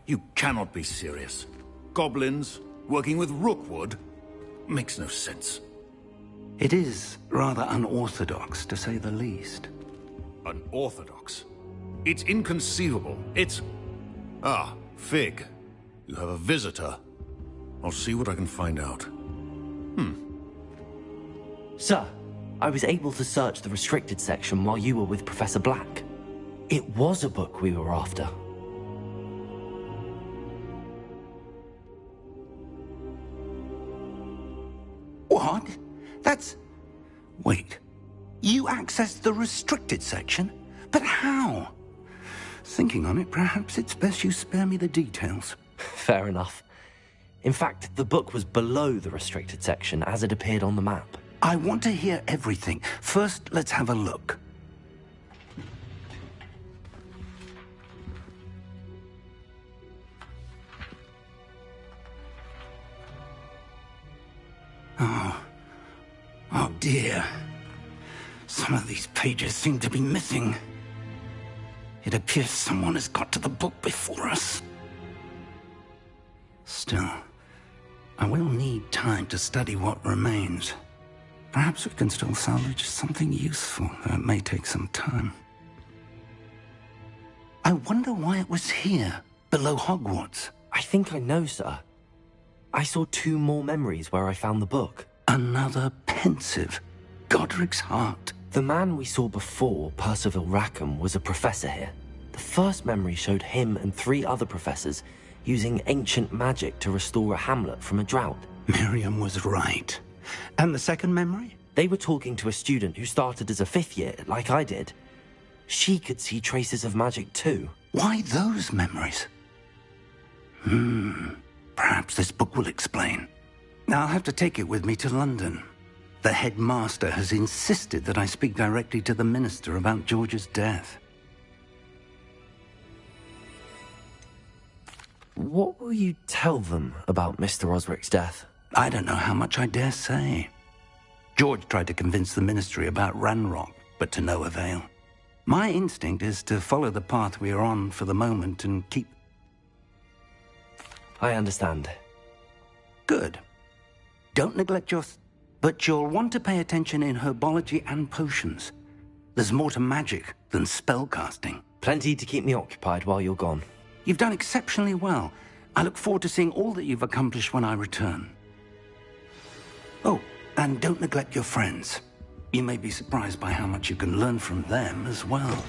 You cannot be serious. Goblins working with Rookwood makes no sense. It is rather unorthodox, to say the least. Unorthodox? It's inconceivable. It's... Ah, Fig. You have a visitor. I'll see what I can find out. Sir, I was able to search the restricted section while you were with Professor Black. It was a book we were after. What? That's... Wait. You accessed the restricted section? But how? Thinking on it, perhaps it's best you spare me the details. Fair enough. In fact, the book was below the restricted section as it appeared on the map. I want to hear everything. First, let's have a look. Oh dear. Some of these pages seem to be missing. It appears someone has got to the book before us. Still, I will need time to study what remains. Perhaps we can still salvage something useful, though it may take some time. I wonder why it was here, below Hogwarts. I think I know, sir. I saw 2 more memories where I found the book. Another pensive. Godric's heart. The man we saw before, Percival Rackham, was a professor here. The first memory showed him and 3 other professors using ancient magic to restore a hamlet from a drought. Miriam was right. And the second memory? They were talking to a student who started as a 5th year, like I did. She could see traces of magic too. Why those memories? Perhaps this book will explain. Now I'll have to take it with me to London. The headmaster has insisted that I speak directly to the minister about George's death. What will you tell them about Mr. Osric's death? I don't know how much I dare say. George tried to convince the ministry about Ranrock, but to no avail. My instinct is to follow the path we are on for the moment and keep... I understand. Good. Don't neglect your... But you'll want to pay attention in herbology and potions. There's more to magic than spellcasting. Plenty to keep me occupied while you're gone. You've done exceptionally well. I look forward to seeing all that you've accomplished when I return. Oh, and don't neglect your friends. You may be surprised by how much you can learn from them as well.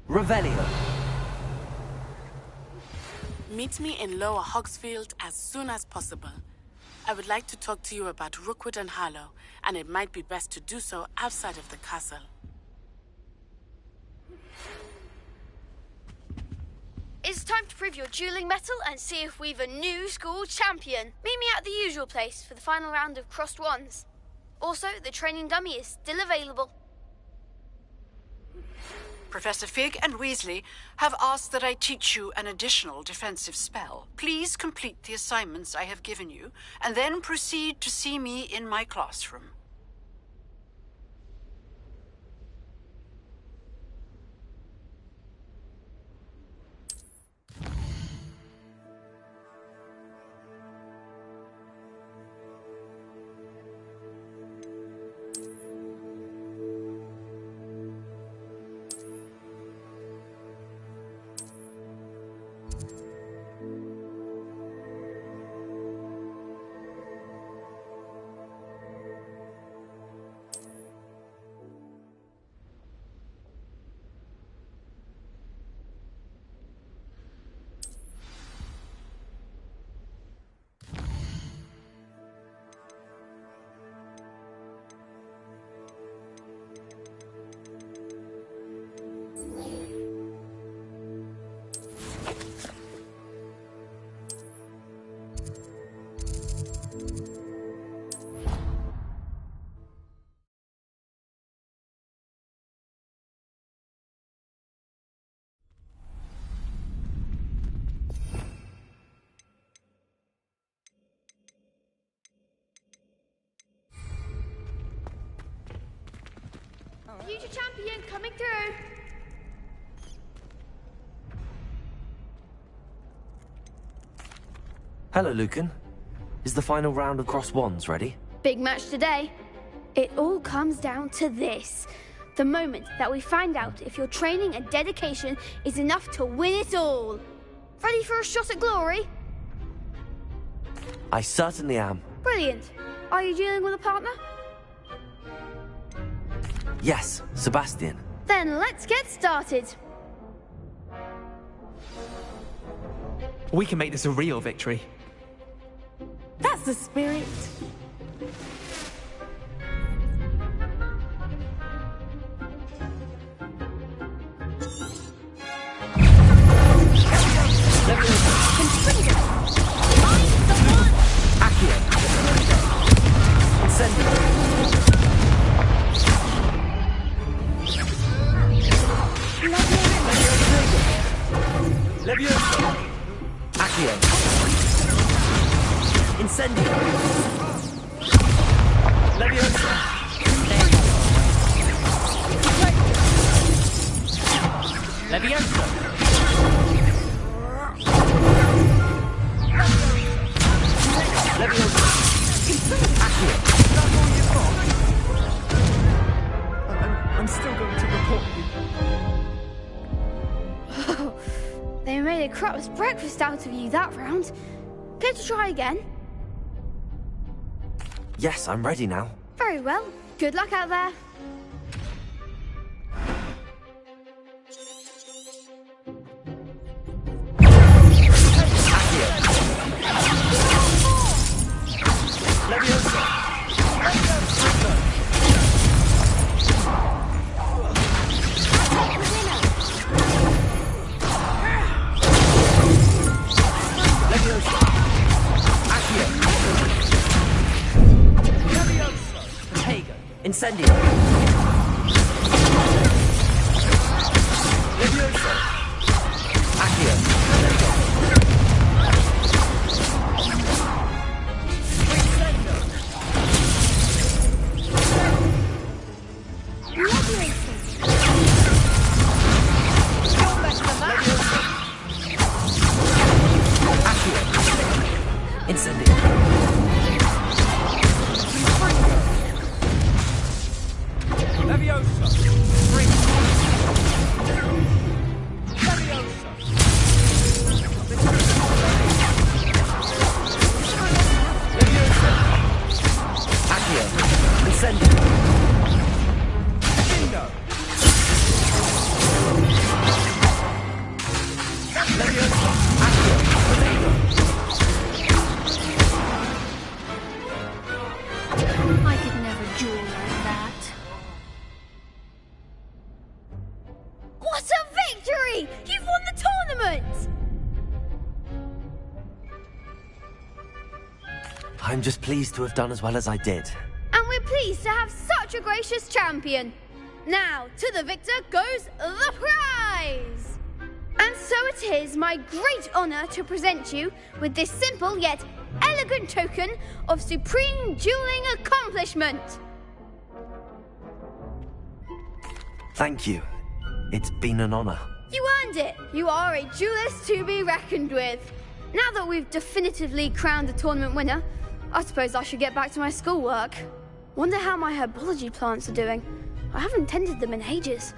Revelio. Meet me in Lower Hogsfield as soon as possible. I would like to talk to you about Rookwood and Harlow, and it might be best to do so outside of the castle. It's time to prove your dueling mettle and see if we've a new school champion. Meet me at the usual place for the final round of crossed wands. Also, the training dummy is still available. Professor Fig and Weasley have asked that I teach you an additional defensive spell. Please complete the assignments I have given you, and then proceed to see me in my classroom. Future champion coming through. Hello, Lucan. Is the final round of crossed wands ready? Big match today. It all comes down to this. The moment that we find out if your training and dedication is enough to win it all. Ready for a shot at glory? I certainly am. Brilliant. Are you dealing with a partner? Yes, Sebastian. Then let's get started. We can make this a real victory. That's the spirit. Incendio! Leviosa! Leviosa! Leviosa! Accio! I'm still going to report you. They made a crap's breakfast out of you that round. Care to try again? Yes, I'm ready now. Very well. Good luck out there. Leviosa! Incendio! Leviosa! Accio! Incendio! Hooray! You've won the tournament! I'm just pleased to have done as well as I did. And we're pleased to have such a gracious champion. Now, to the victor goes the prize! And so it is my great honour to present you with this simple yet elegant token of supreme dueling accomplishment. Thank you. It's been an honor. You earned it. You are a duelist to be reckoned with. Now that we've definitively crowned the tournament winner, I suppose I should get back to my schoolwork. Wonder how my herbology plants are doing. I haven't tended them in ages.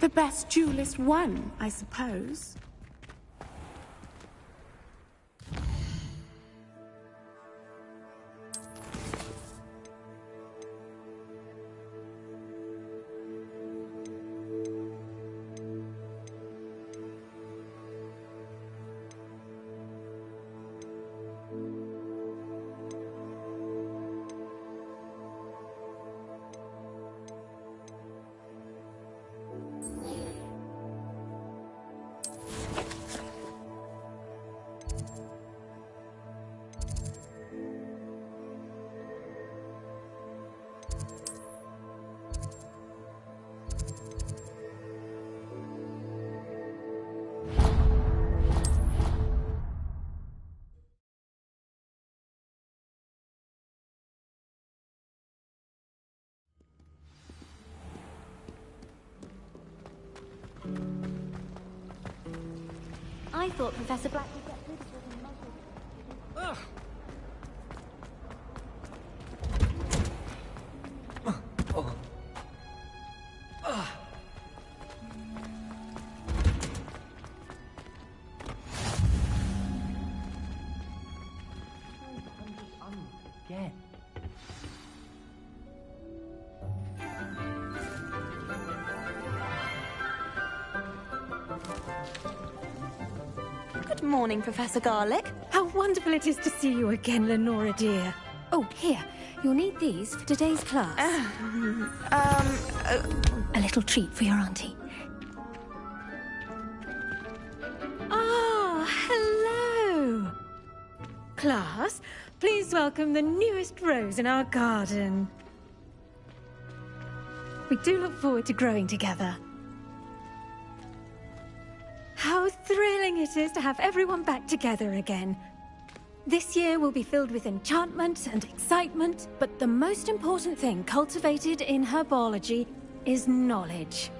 The best duelist won, I suppose. I thought Professor Black would get rid of all the muzzle. Again. Good morning, Professor Garlick. How wonderful it is to see you again, Lenora dear. Oh, here. You'll need these for today's class. A little treat for your auntie. Ah, hello. Class, please welcome the newest rose in our garden. We do look forward to growing together. How thrilling it is to have everyone back together again. This year will be filled with enchantment and excitement, but the most important thing cultivated in herbology is knowledge.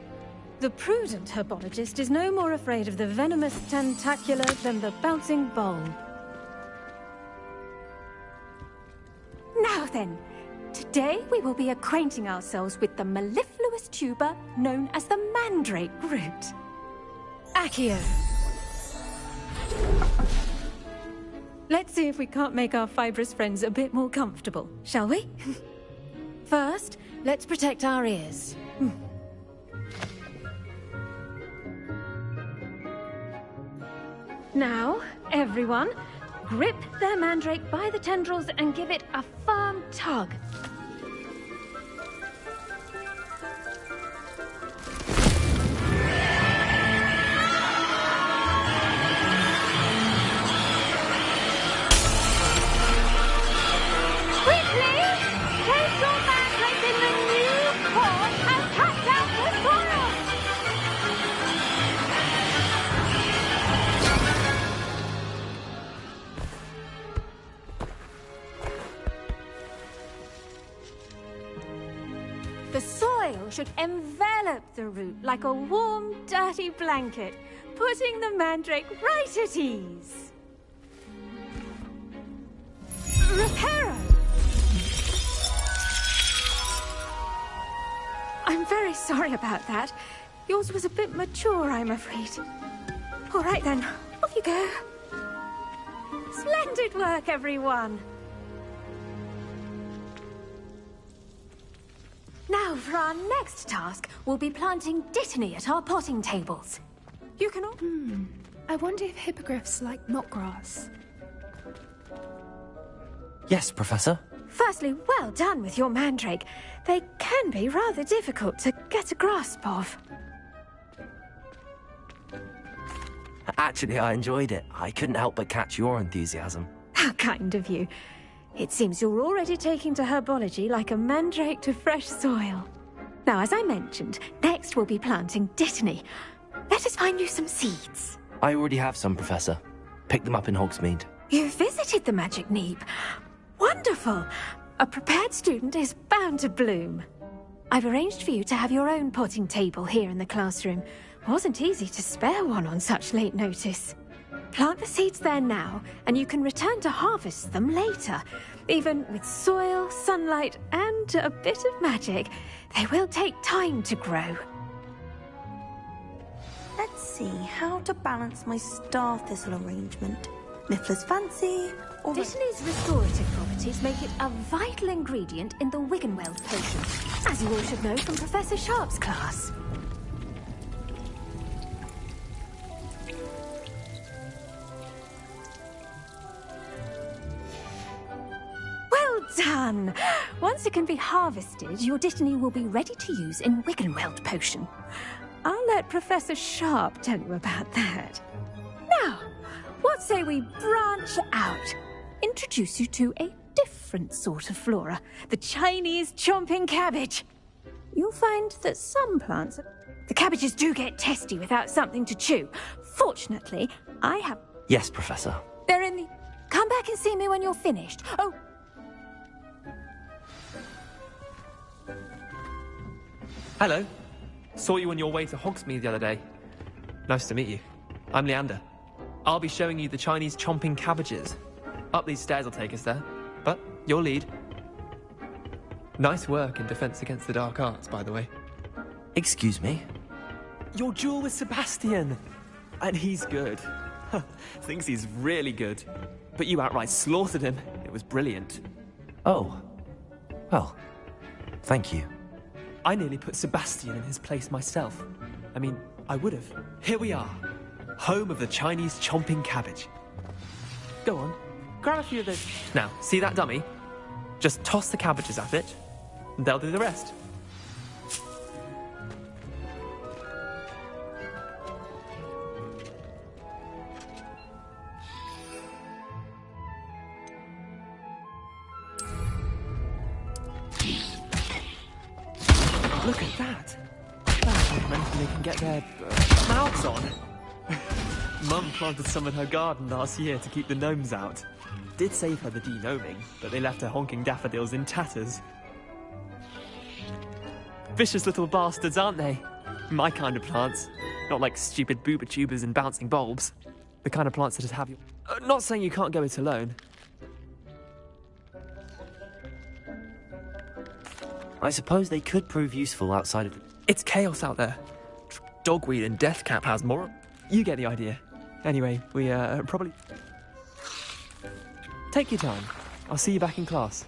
The prudent herbologist is no more afraid of the venomous tentacula than the bouncing bulb. Now then, today we will be acquainting ourselves with the mellifluous tuber known as the mandrake root. Accio. Let's see if we can't make our fibrous friends a bit more comfortable, shall we? First, let's protect our ears. Now, everyone, grip their mandrake by the tendrils and give it a firm tug. The soil should envelop the root like a warm, dirty blanket, putting the mandrake right at ease. Reparo! I'm very sorry about that. Yours was a bit mature, I'm afraid. All right then, off you go. Splendid work, everyone. Now, for our next task, we'll be planting dittany at our potting tables. You can all... I wonder if hippogriffs like knotgrass. Yes, Professor. Firstly, well done with your mandrake. They can be rather difficult to get a grasp of. Actually, I enjoyed it. I couldn't help but catch your enthusiasm. How kind of you. It seems you're already taking to herbology like a mandrake to fresh soil. Now, as I mentioned, next we'll be planting dittany. Let us find you some seeds. I already have some, Professor. Picked them up in Hogsmeade. You visited the Magic Neep. Wonderful. A prepared student is bound to bloom. I've arranged for you to have your own potting table here in the classroom. Wasn't easy to spare one on such late notice. Plant the seeds there now, and you can return to harvest them later. Even with soil, sunlight, and a bit of magic, they will take time to grow. Let's see how to balance my star thistle arrangement. Miffler's fancy, or... Dittany's restorative properties make it a vital ingredient in the Wiggenweld potion, as you all should know from Professor Sharp's class. Well done! Once it can be harvested, your dittany will be ready to use in Wiggenweld potion. I'll let Professor Sharp tell you about that. Now, what say we branch out? Introduce you to a different sort of flora, the Chinese chomping cabbage. You'll find that some plants... The cabbages do get testy without something to chew. Fortunately, I have... Yes, Professor. They're in the... Come back and see me when you're finished. Oh... Hello. Saw you on your way to Hogsmeade the other day. Nice to meet you. I'm Leander. I'll be showing you the Chinese chomping cabbages. Up these stairs will take us there, but your lead. Nice work in Defense Against the Dark Arts, by the way. Excuse me? Your duel with Sebastian! And he's good. Thinks he's really good. But you outright slaughtered him. It was brilliant. Oh. Well, thank you. I nearly put Sebastian in his place myself. I mean, I would have. Here we are. Home of the Chinese chomping cabbage. Go on, grab a few of those. Now, see that dummy? Just toss the cabbages at it, and they'll do the rest. Look at that. That's how mentally they can get their mouths on. Mum planted some in her garden last year to keep the gnomes out. Did save her the de-gnoming, but they left her honking daffodils in tatters. Vicious little bastards, aren't they? My kind of plants. Not like stupid booba tubers and bouncing bulbs. The kind of plants that just have you... not saying you can't go it alone. I suppose they could prove useful outside of... It's chaos out there. Dogweed and deathcap has more... You get the idea. Anyway, we probably... Take your time. I'll see you back in class.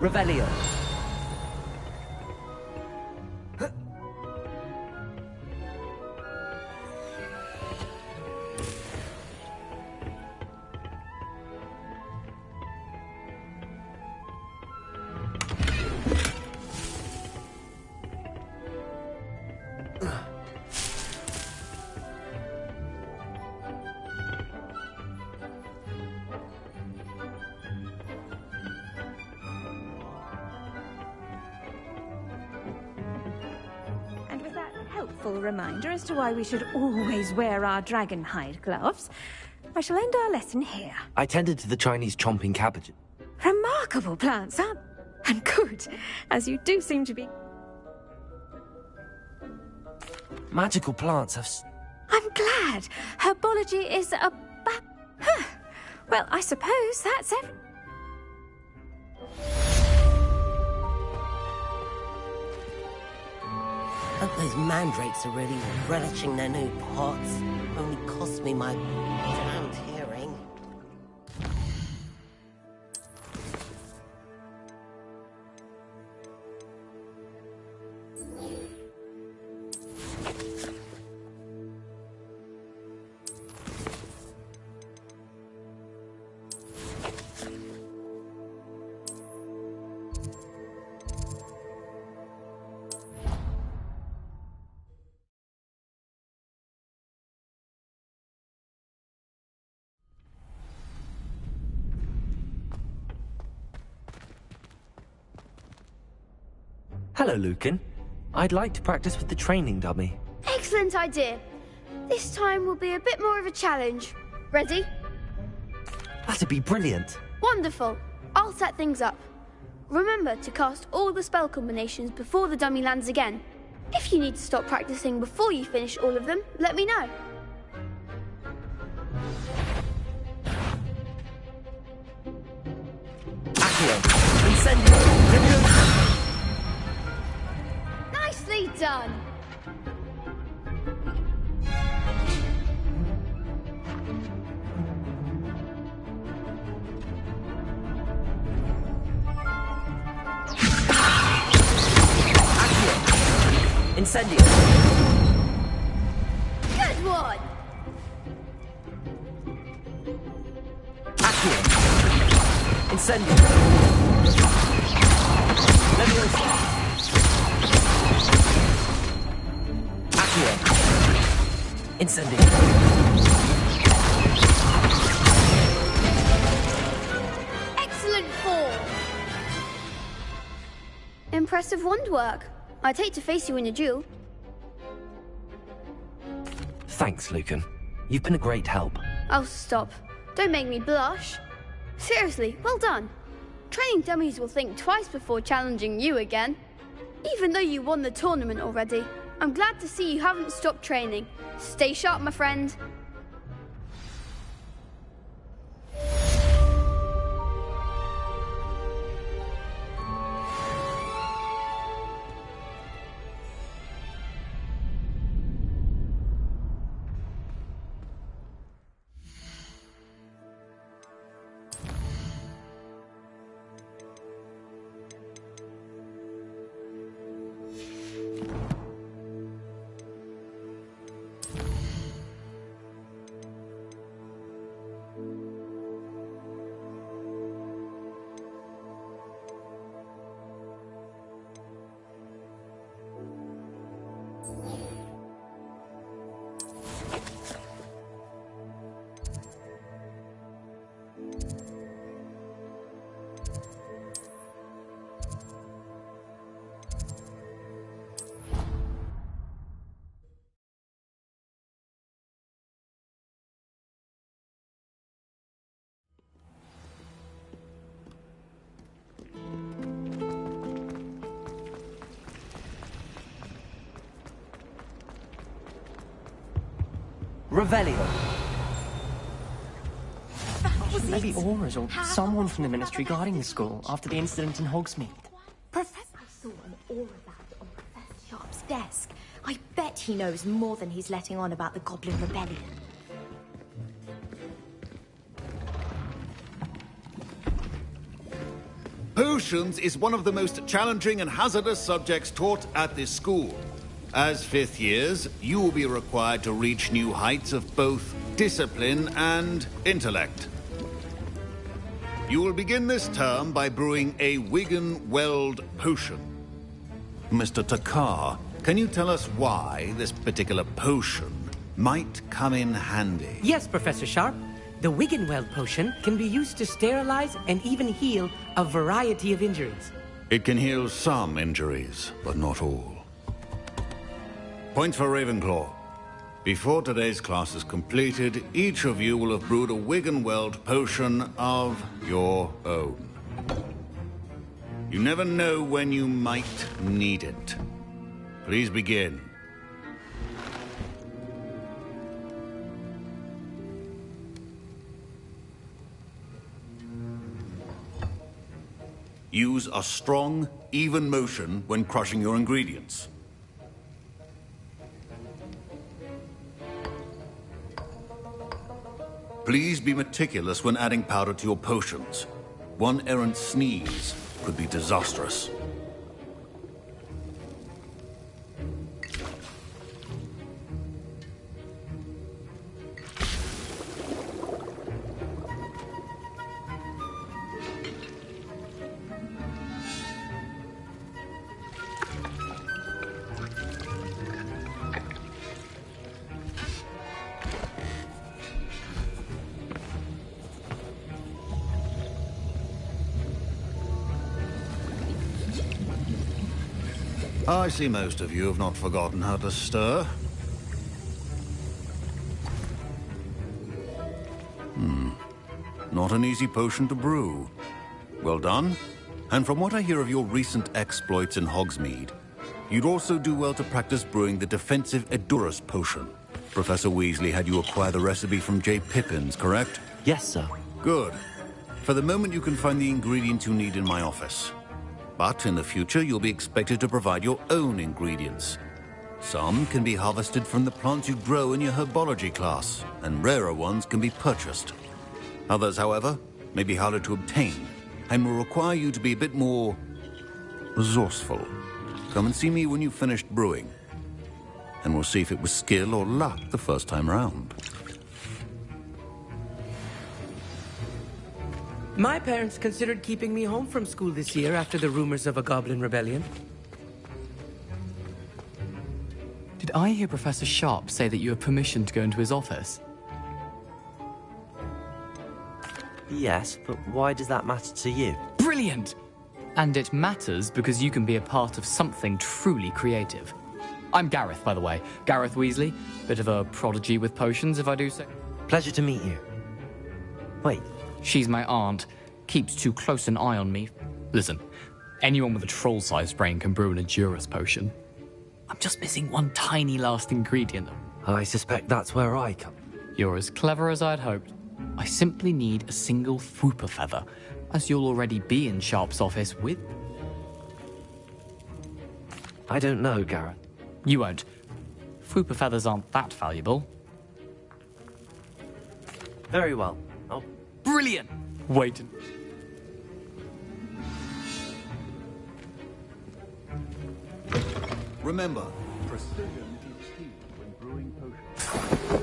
Revelio. Helpful reminder as to why we should always wear our dragon hide gloves, I shall end our lesson here. I tended to the Chinese chomping cabbages. Remarkable plants, aren't and good, as you do seem to be. Magical plants have... I'm glad. Herbology is a Huh. Well, I suppose that's everything. Hope those mandrakes are really relishing their new pots. Only cost me my damned hearing. Hello, Lucan. I'd like to practice with the training dummy. Excellent idea. This time will be a bit more of a challenge. Ready? That'd be brilliant. Wonderful. I'll set things up. Remember to cast all the spell combinations before the dummy lands again. If you need to stop practicing before you finish all of them, let me know. Accio. Incendio. Nicely done. Incendio. Good one. Accio. Incendio. Leviosa. Accio. Incendio. Excellent form. Impressive wand work. I'd hate to face you in a duel. Thanks, Lucan. You've been a great help. Oh, stop. Don't make me blush. Seriously, well done. Training dummies will think twice before challenging you again. Even though you won the tournament already, I'm glad to see you haven't stopped training. Stay sharp, my friend. Revelio. Maybe Aura's or someone from the Ministry guarding the school after the incident in Hogsmeade. Professor, I saw an aura that on Professor Sharp's desk. I bet he knows more than he's letting on about the Goblin Rebellion. Potions is one of the most challenging and hazardous subjects taught at this school. As fifth years, you will be required to reach new heights of both discipline and intellect. You will begin this term by brewing a Wigan-Weld potion. Mr. Takar, can you tell us why this particular potion might come in handy? Yes, Professor Sharp. The Wigan-Weld potion can be used to sterilize and even heal a variety of injuries. It can heal some injuries, but not all. Points for Ravenclaw. Before today's class is completed, each of you will have brewed a Wigan-Weld potion of your own. You never know when you might need it. Please begin. Use a strong, even motion when crushing your ingredients. Please be meticulous when adding powder to your potions. One errant sneeze could be disastrous. I see most of you have not forgotten how to stir. Not an easy potion to brew. Well done. And from what I hear of your recent exploits in Hogsmeade, you'd also do well to practice brewing the defensive Edurus potion. Professor Weasley had you acquire the recipe from J. Pippins, correct? Yes, sir. Good. For the moment, you can find the ingredients you need in my office. But in the future, you'll be expected to provide your own ingredients. Some can be harvested from the plants you grow in your herbology class, and rarer ones can be purchased. Others, however, may be harder to obtain, and will require you to be a bit more resourceful. Come and see me when you've finished brewing, and we'll see if it was skill or luck the first time round. My parents considered keeping me home from school this year after the rumors of a Goblin Rebellion. Did I hear Professor Sharp say that you have permission to go into his office? Yes, but why does that matter to you? Brilliant! And it matters because you can be a part of something truly creative. I'm Gareth, by the way. Gareth Weasley. Bit of a prodigy with potions, if I do say. Pleasure to meet you. Wait. She's my aunt. Keeps too close an eye on me. Listen, anyone with a troll-sized brain can brew an Edurus potion. I'm just missing one tiny last ingredient. I suspect that's where I come. You're as clever as I'd hoped. I simply need a single Fwooper feather, as you'll already be in Sharp's office with... I don't know, Gareth. You won't. Fwooper feathers aren't that valuable. Very well. Oh. Brilliant! Wait. Remember, precision is key when brewing potions.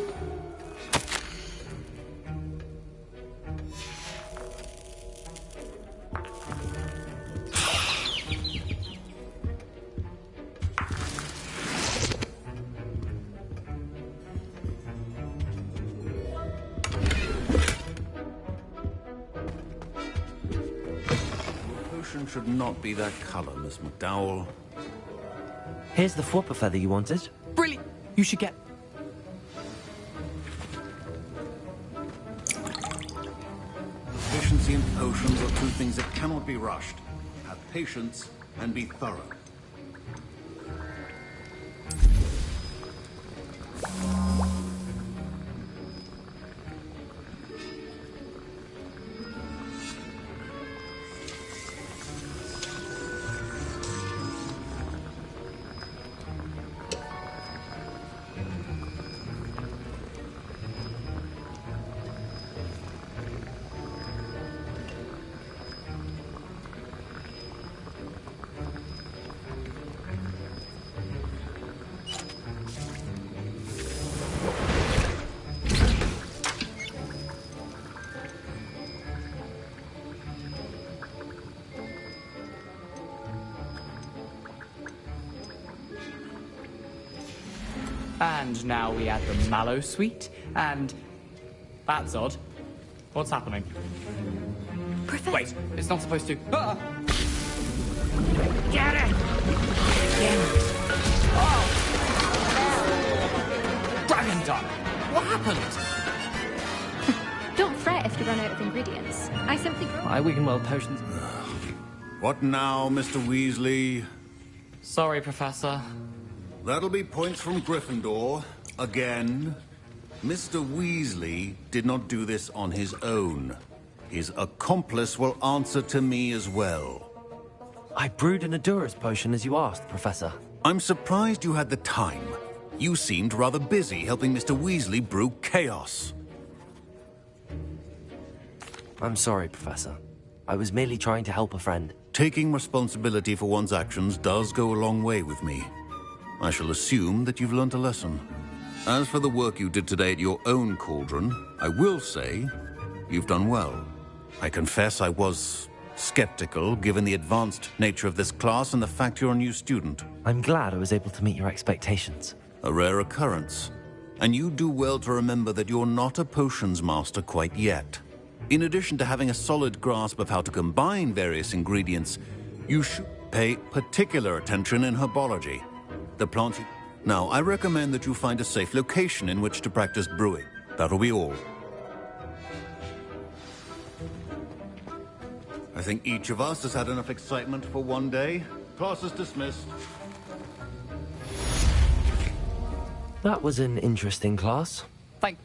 Should not be that color, Miss McDowell. Here's the Fwooper feather you wanted. Brilliant! You should get... Efficiency and potions are two things that cannot be rushed. Have patience and be thorough. And now we add the mallow sweet, and... That's odd. What's happening? Professor... Wait, it's not supposed to... Ah! Get it! Dragon Dog! What happened? Don't fret if you run out of ingredients. I simply grow. My Wiggenweld potions. What now, Mr. Weasley? Sorry, Professor. That'll be points from Gryffindor. Again. Mr. Weasley did not do this on his own. His accomplice will answer to me as well. I brewed an Adurus potion as you asked, Professor. I'm surprised you had the time. You seemed rather busy helping Mr. Weasley brew chaos. I'm sorry, Professor. I was merely trying to help a friend. Taking responsibility for one's actions does go a long way with me. I shall assume that you've learnt a lesson. As for the work you did today at your own cauldron, I will say you've done well. I confess I was skeptical, given the advanced nature of this class and the fact you're a new student. I'm glad I was able to meet your expectations. A rare occurrence. And you do well to remember that you're not a potions master quite yet. In addition to having a solid grasp of how to combine various ingredients, you should pay particular attention in herbology. The plants you... Now, I recommend that you find a safe location in which to practice brewing. That'll be all. I think each of us has had enough excitement for one day. Class is dismissed. That was an interesting class. I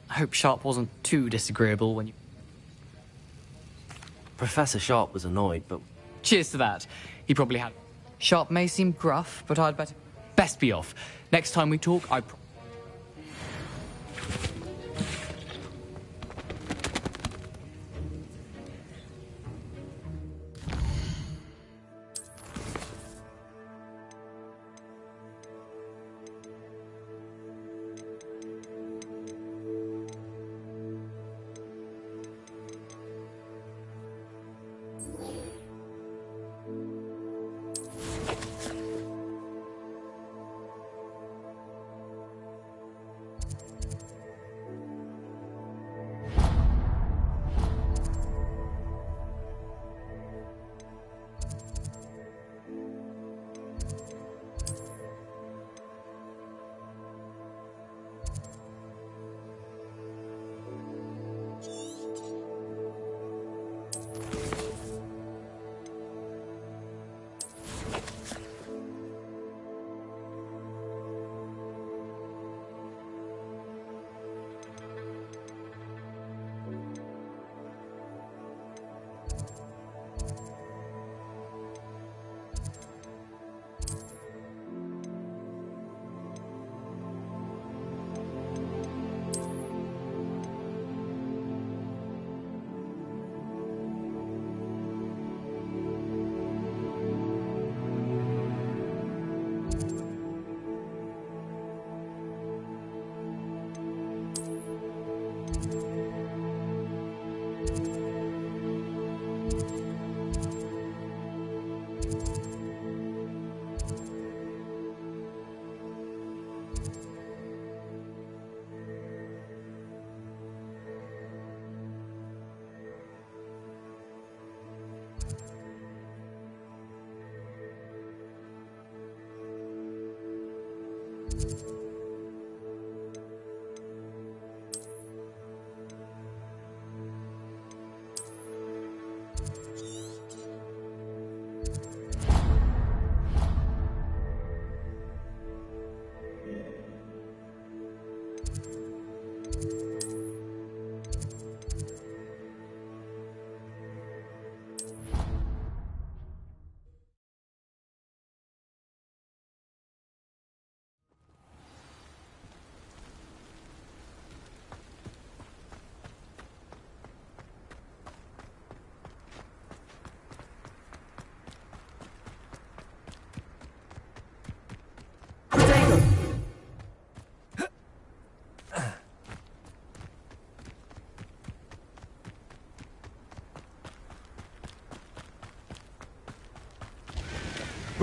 hope Sharp wasn't too disagreeable when you... Professor Sharp was annoyed, but... Cheers to that. He probably had... Sharp may seem gruff, but I'd better... Best be off. Next time we talk,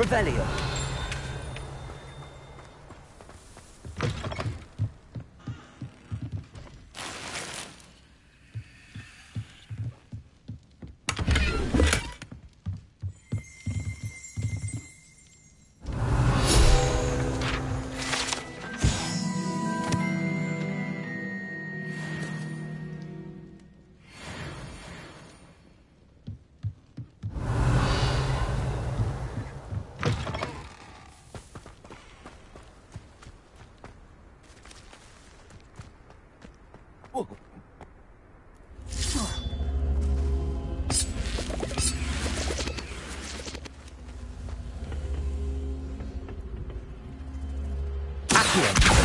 Revelio. Accio.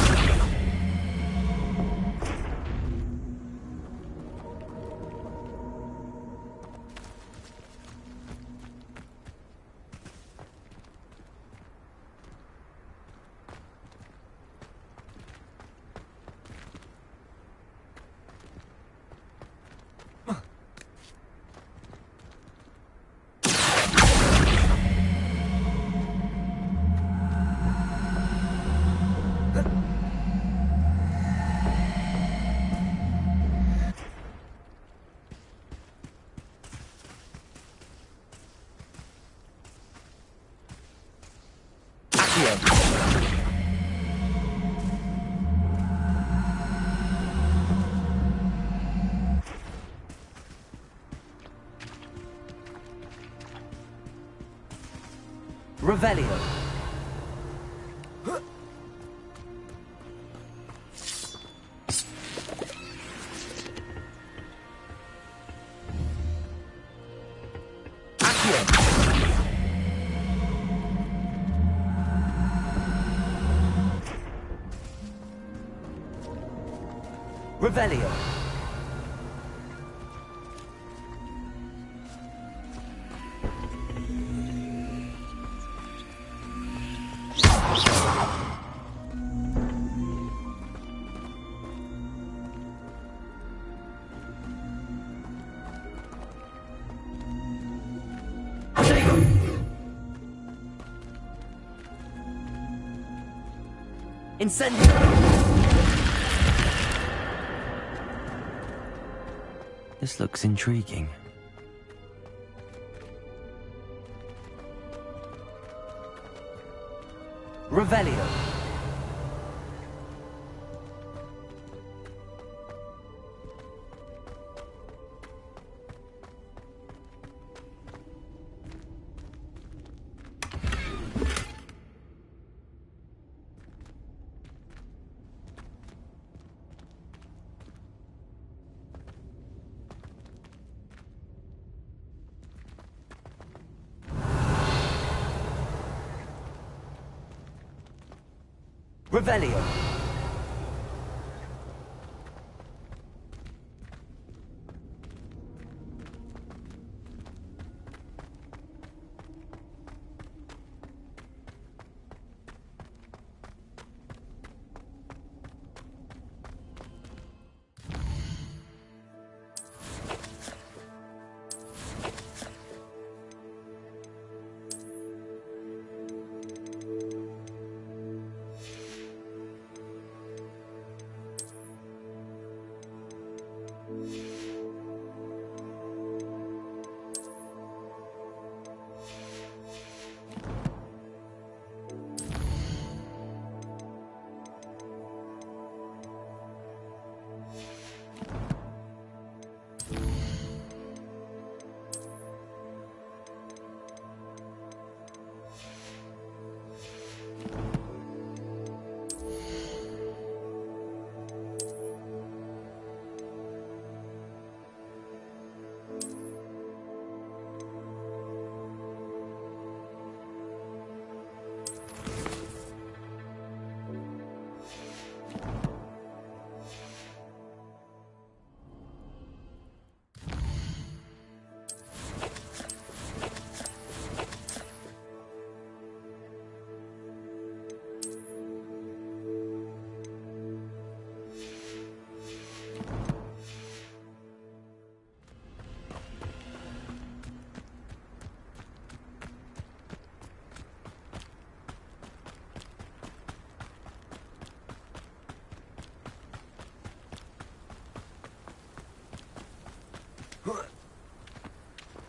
Revelio. Revelio. Incendio. This looks intriguing. Revelio. Revelio.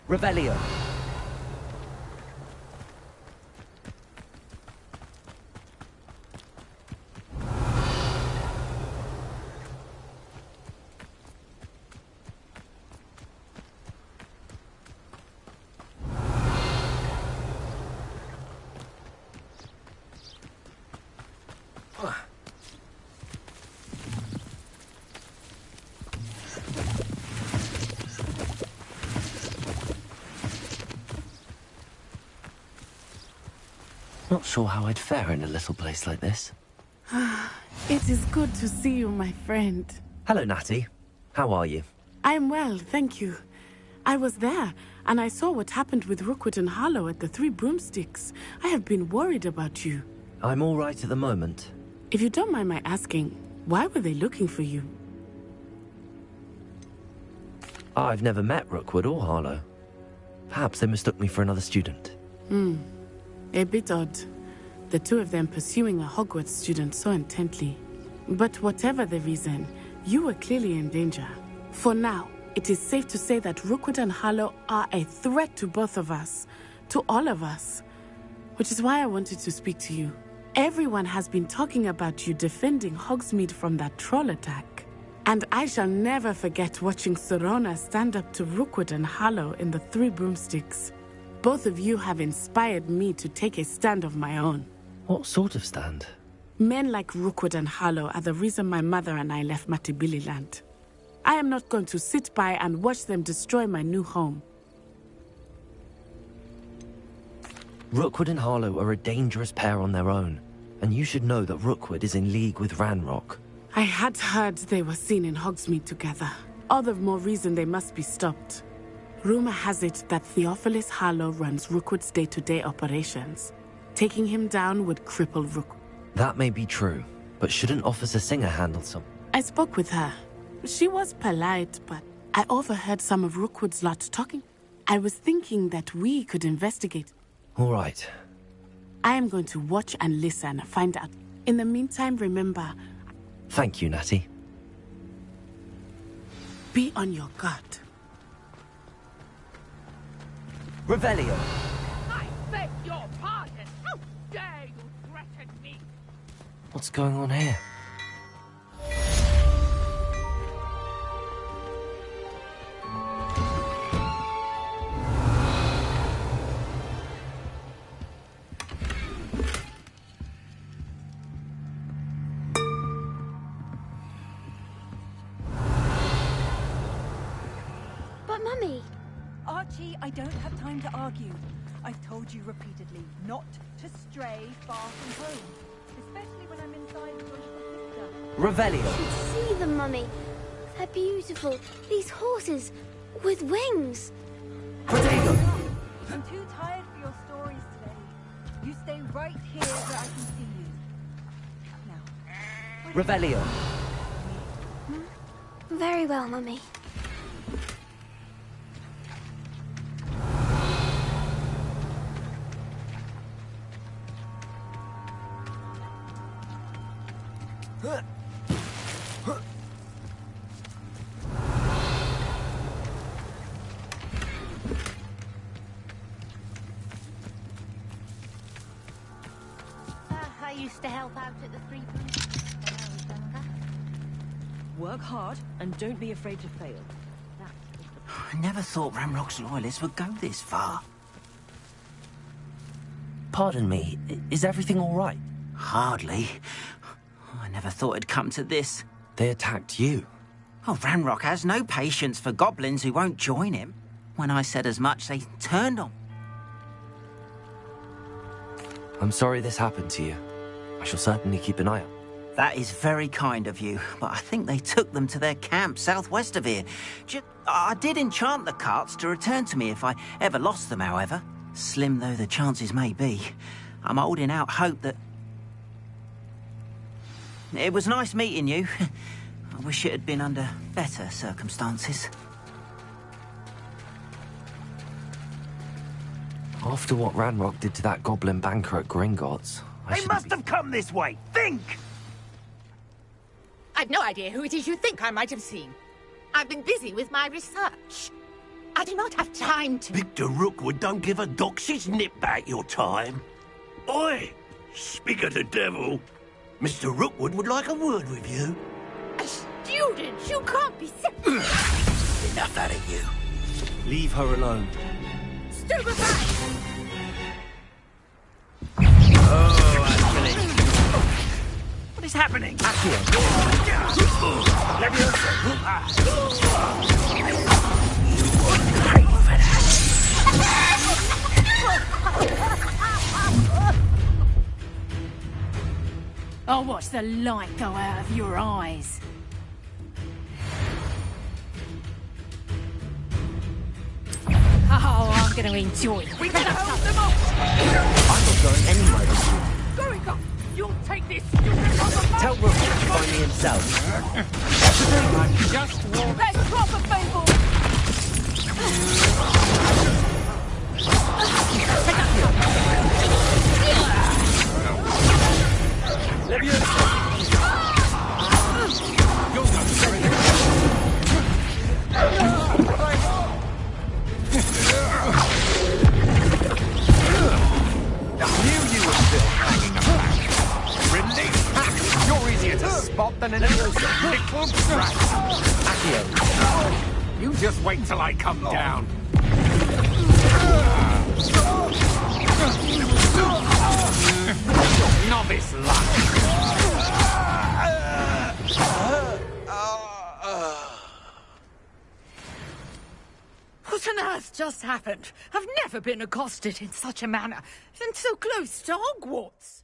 Revelio. Not sure how I'd fare in a little place like this. It is good to see you, my friend. Hello, Natty. How are you? I am well, thank you. I was there, and I saw what happened with Rookwood and Harlow at the Three Broomsticks. I have been worried about you. I'm all right at the moment. If you don't mind my asking, why were they looking for you? I've never met Rookwood or Harlow. Perhaps they mistook me for another student. A bit odd. The two of them pursuing a Hogwarts student so intently. But whatever the reason, you were clearly in danger. For now, it is safe to say that Rookwood and Harlow are a threat to both of us. To all of us. Which is why I wanted to speak to you. Everyone has been talking about you defending Hogsmeade from that troll attack. And I shall never forget watching Serona stand up to Rookwood and Harlow in the Three Broomsticks. Both of you have inspired me to take a stand of my own. What sort of stand? Men like Rookwood and Harlow are the reason my mother and I left Matibili-land. I am not going to sit by and watch them destroy my new home. Rookwood and Harlow are a dangerous pair on their own, and you should know that Rookwood is in league with Ranrock. I had heard they were seen in Hogsmeade together. All the more reason they must be stopped. Rumor has it that Theophilus Harlow runs Rookwood's day-to-day operations. Taking him down would cripple Rookwood. That may be true, but shouldn't Officer Singer handle some? I spoke with her. She was polite, but I overheard some of Rookwood's lot talking. I was thinking that we could investigate. All right. I am going to watch and listen, find out. In the meantime, remember... Thank you, Natty. Be on your guard. Revelio. I beg your pardon. How dare you threaten me? What's going on here? But Mummy... Archie, I don't have time to argue. I've told you repeatedly not to stray far from home, especially when I'm inside with your little sister. Revelio. You should see them, Mummy. They're beautiful. These horses with wings. Protego. I'm too tired for your stories today. You stay right here where I can see you. Now. Revelio. Very well, Mummy. I used to help out at the Three Broomsticks when I was younger. Work hard and don't be afraid to fail. I never thought Ranrock's loyalists would go this far. Pardon me, is everything all right? Hardly. I never thought it'd come to this. They attacked you. Oh, Ranrock has no patience for goblins who won't join him. When I said as much, they turned on. I'm sorry this happened to you. I shall certainly keep an eye out. That is very kind of you, but I think they took them to their camp southwest of here. I did enchant the carts to return to me if I ever lost them, however. Slim though the chances may be, I'm holding out hope that... It was nice meeting you. I wish it had been under better circumstances. After what Ranrock did to that goblin banker at Gringotts, They must have come this way. Think! I've no idea who it is you think I might have seen. I've been busy with my research. I do not have time to... Victor Rookwood don't give a doxy's nip back your time. Oi! Speak of the devil. Mr. Rookwood would like a word with you. A student? You can't be... Enough out of you. Leave her alone. Stupefy! What is happening? I'll watch the light go out of your eyes. Oh, I'm going to enjoy it. We can hold them off! I'm not going anywhere with you. Going up! You'll take this stupid motherfucker! Tell Rook to find me himself. I'm just warm. Let's drop a fable! You're easier to spot than an innocent little brat. Accio. You just wait till I come down. Novice luck. What on earth just happened? I've never been accosted in such a manner, and so close to Hogwarts.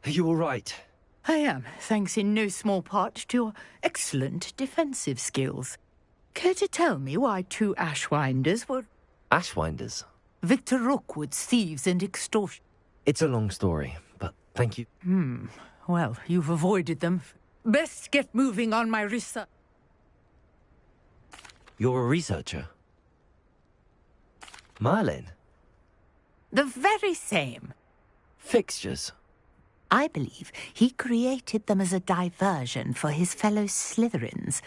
Are you all right? I am, thanks in no small part to your excellent defensive skills. Care to tell me why two Ashwinders were... Ashwinders? Victor Rookwood's thieves and extortion. It's a long story, but thank you. Well, you've avoided them. Best get moving on my research. You're a researcher? Merlin? The very same. Fixtures? I believe he created them as a diversion for his fellow Slytherins.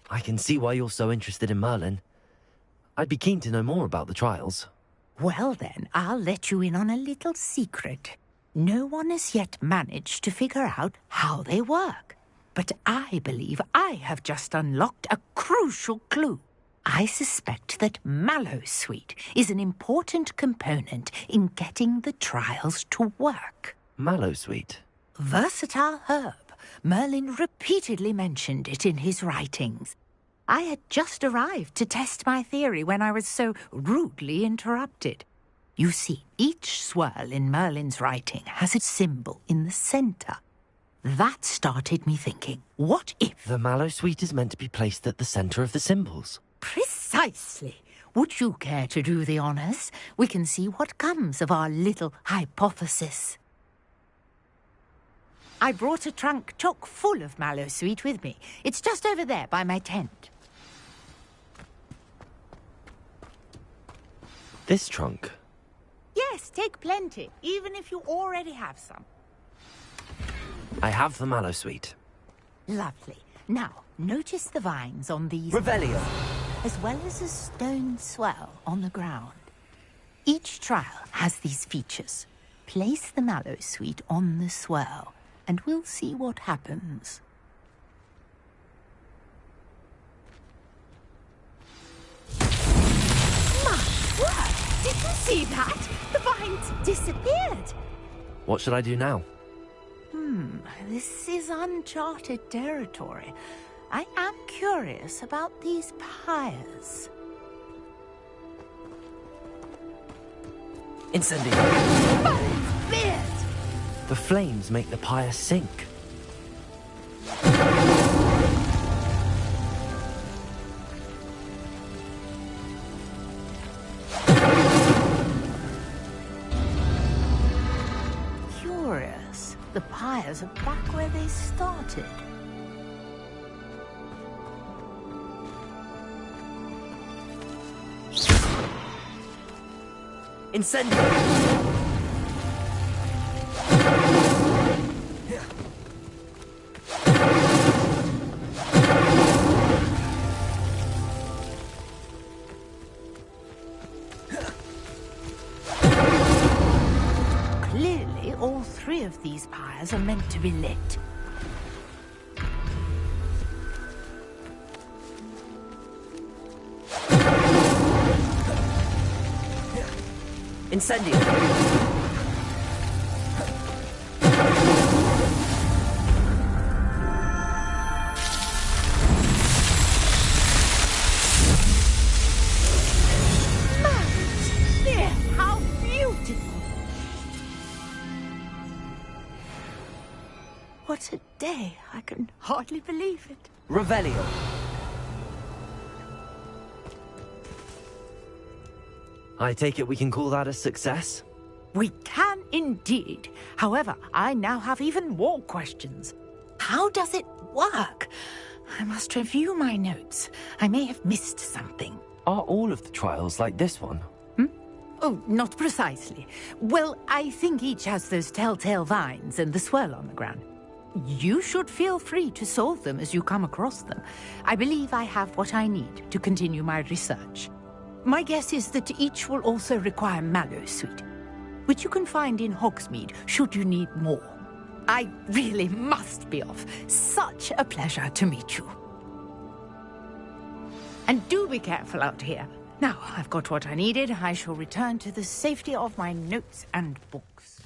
I can see why you're so interested in Merlin. I'd be keen to know more about the trials. Well then, I'll let you in on a little secret. No one has yet managed to figure out how they work. But I believe I have just unlocked a crucial clue. I suspect that Mallowsweet is an important component in getting the trials to work. Mallowsweet? Versatile herb. Merlin repeatedly mentioned it in his writings. I had just arrived to test my theory when I was so rudely interrupted. You see, each swirl in Merlin's writing has a symbol in the centre. That started me thinking, what if... The Mallowsweet is meant to be placed at the centre of the symbols. Precisely. Would you care to do the honours? We can see what comes of our little hypothesis. I brought a trunk chock full of mallow sweet with me. It's just over there by my tent. This trunk? Yes, take plenty, even if you already have some. I have the mallow sweet. Lovely. Now, notice the vines on these... Revelio! As well as a stone swell on the ground. Each trial has these features. Place the mallow sweet on the swell, and we'll see what happens. My word! Did you see that? The vines disappeared! What should I do now? This is uncharted territory. I am curious about these pyres. Incendio! Beard! The flames make the pyre sink. Curious. The pyres are back where they started. Incendio! Clearly, all three of these pyres are meant to be lit. Incendio! There, how beautiful! What a day! I can hardly believe it. Revelio! I take it we can call that a success? We can indeed. However, I now have even more questions. How does it work? I must review my notes. I may have missed something. Are all of the trials like this one? Oh, not precisely. Well, I think each has those telltale vines and the swirl on the ground. You should feel free to solve them as you come across them. I believe I have what I need to continue my research. My guess is that each will also require mallow sweet, which you can find in Hogsmeade should you need more. I really must be off. Such a pleasure to meet you. And do be careful out here. Now I've got what I needed, I shall return to the safety of my notes and books.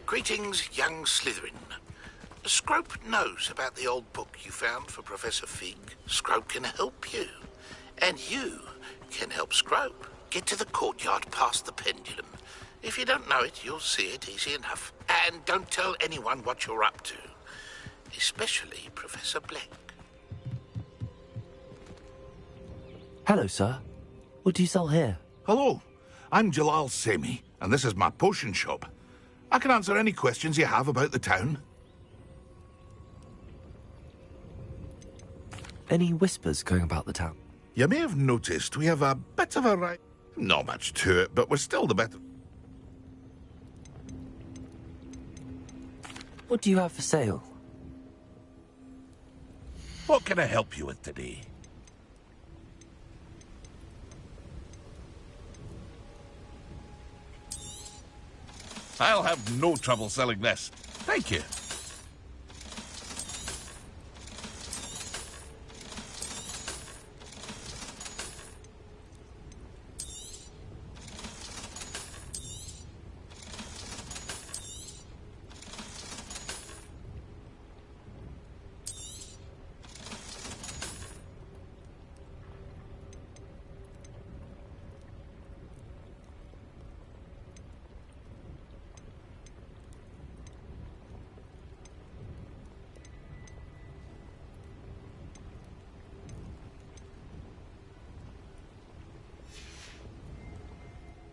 Greetings, young Slytherin. Scrope knows about the old book you found for Professor Fig. Scrope can help you. And you can help Scrope. Get to the courtyard past the pendulum. If you don't know it, you'll see it easy enough. And don't tell anyone what you're up to. Especially Professor Black. Hello, sir. What do you sell here? Hello, I'm Jalal Semi, and this is my potion shop. I can answer any questions you have about the town. Any whispers going about the town? You may have noticed we have a bit of a right. Not much to it, but we're still the better. What do you have for sale? What can I help you with today? I'll have no trouble selling this. Thank you.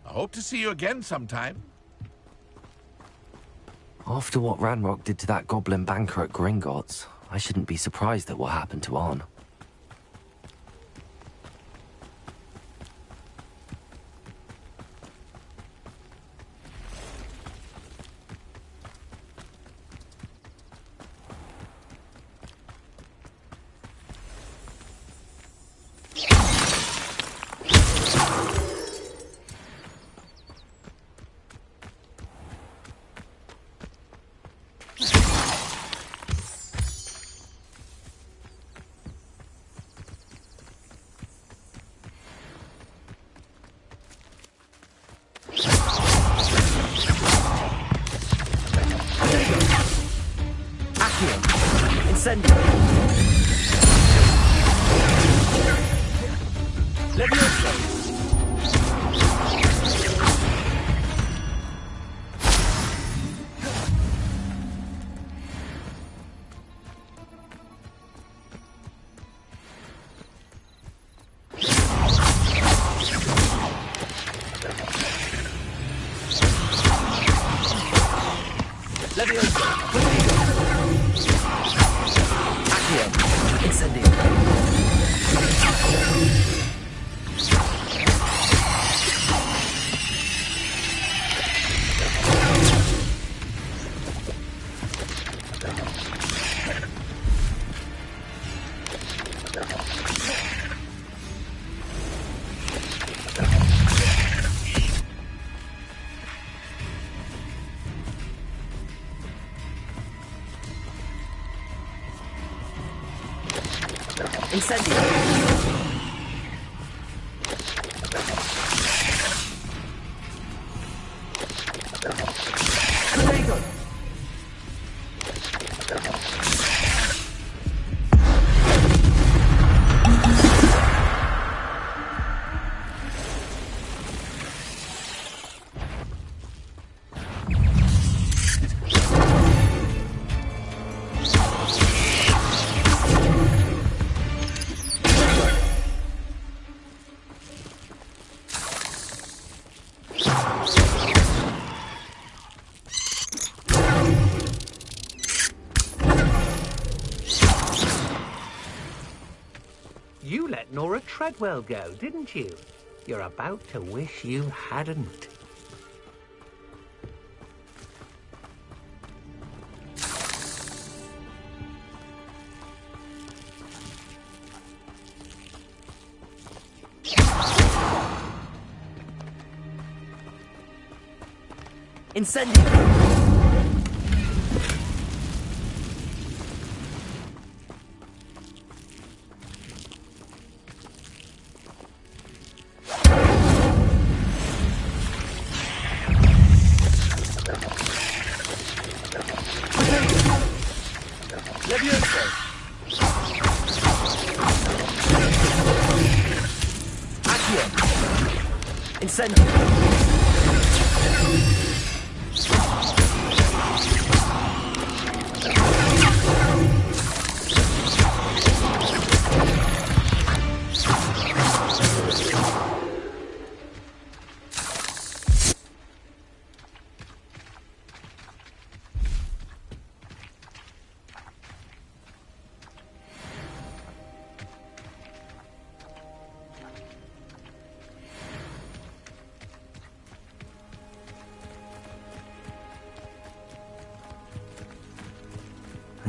I hope to see you again sometime. After what Ranrock did to that goblin banker at Gringotts, I shouldn't be surprised at what happened to Arn. You let Nora Treadwell go, didn't you? You're about to wish you hadn't. Incendio! Incendio.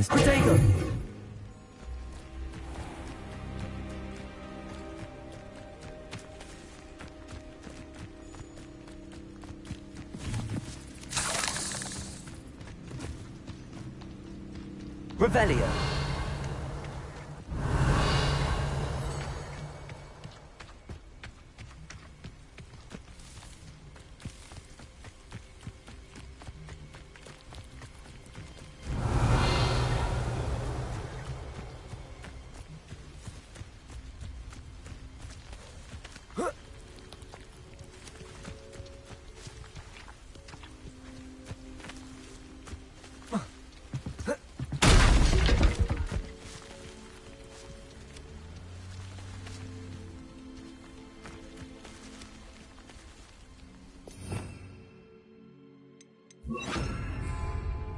Protego! Revelio.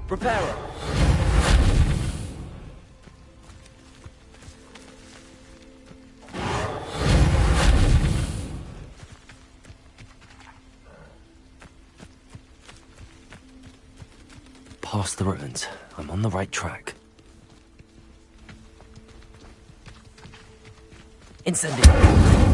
Preparo. Past the ruins. I'm on the right track. Incendio.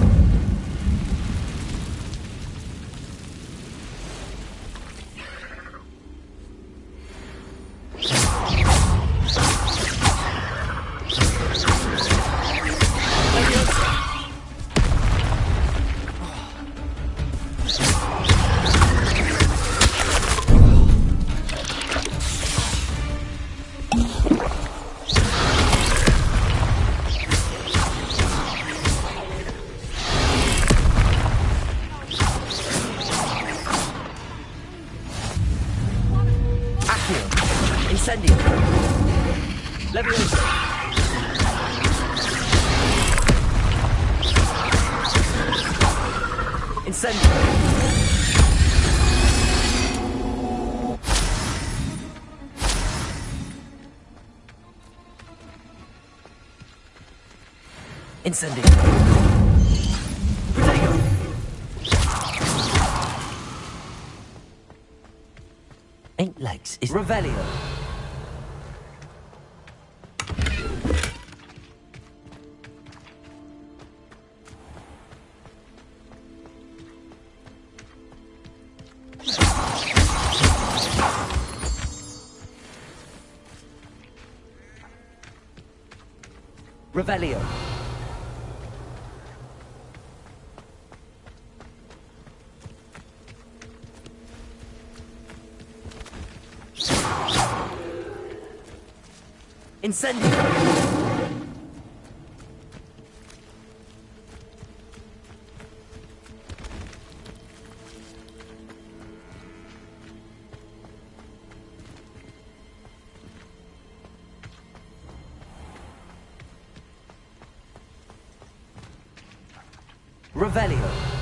Incendio. Leviosa. Incendio. Incendio. Protego. Ain't legs is Revelio. Revelio. Incendio. Revelio.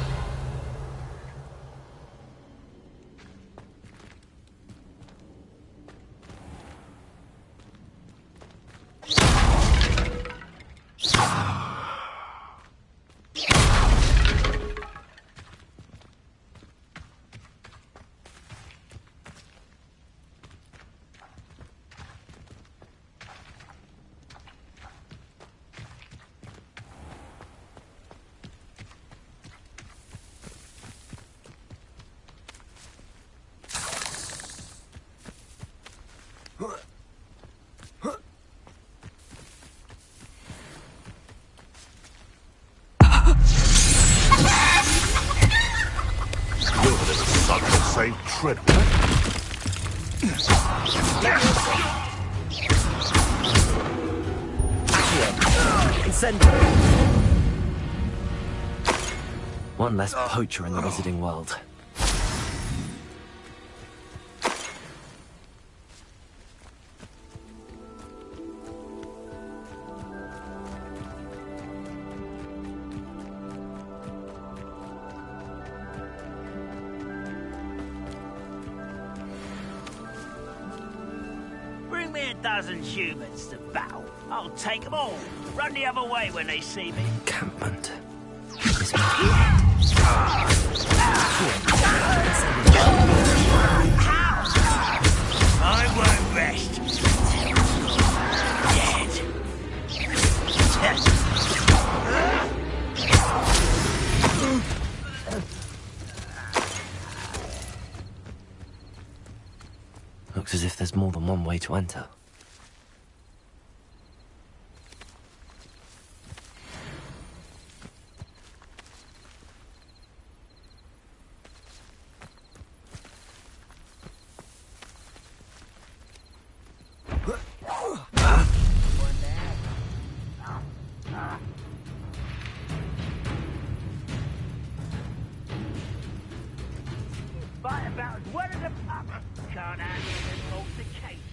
Say Treadwell. Incendio. One less poacher in the wizarding world. Bring me a dozen humans to battle. I'll take them all. Run the other way when they see me. Encampment. I won't rest till Looks as if there's more than one way to enter. Fight about as well as a pup. Can't handle an altercation.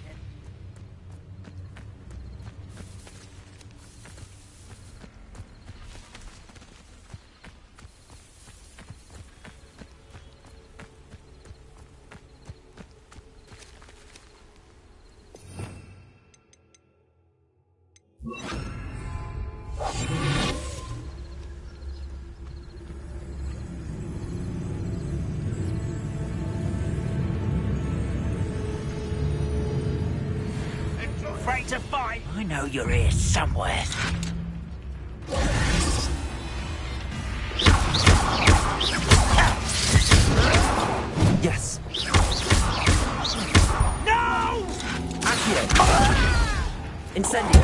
Afraid to fight? I know you're here somewhere. Yes. No! Accio. Incendio.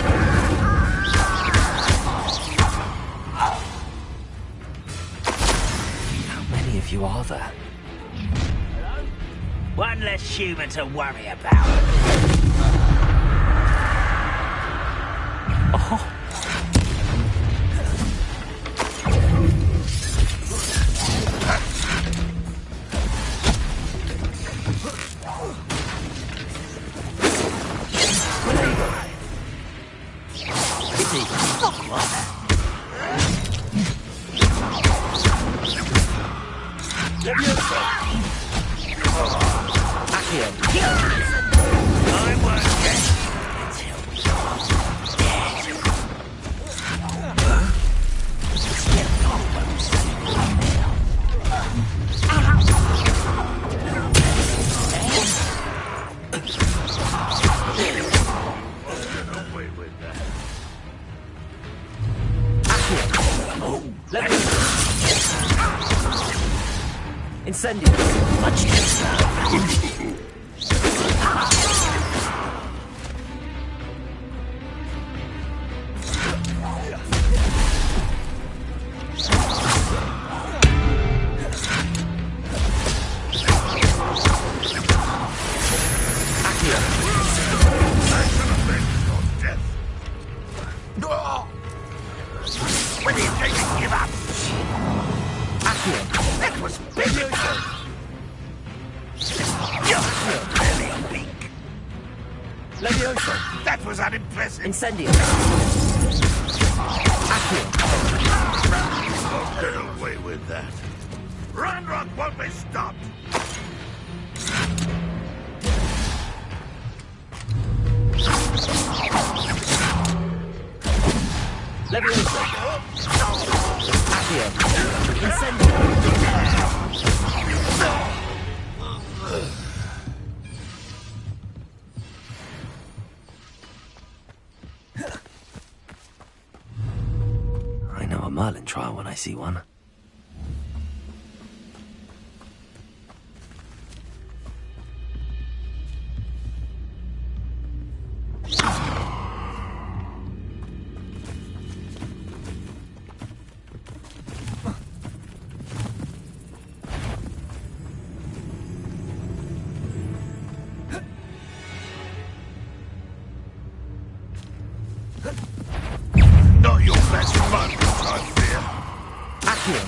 How many of you are there? Hello? One less human to worry about. Oh. Incendio. Much when do you think you give up? Accio. That was big. You're really weak. Levioso. That was unimpressive. Incendio. Accio. Don't get away with that. Ranrock won't be stopped. Levioso. Accio. Incendio. I know a Merlin trial when I see one. Not your best fun, I fear. Accio.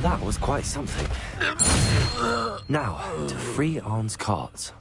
That was quite something. Now, to free Arn's carts.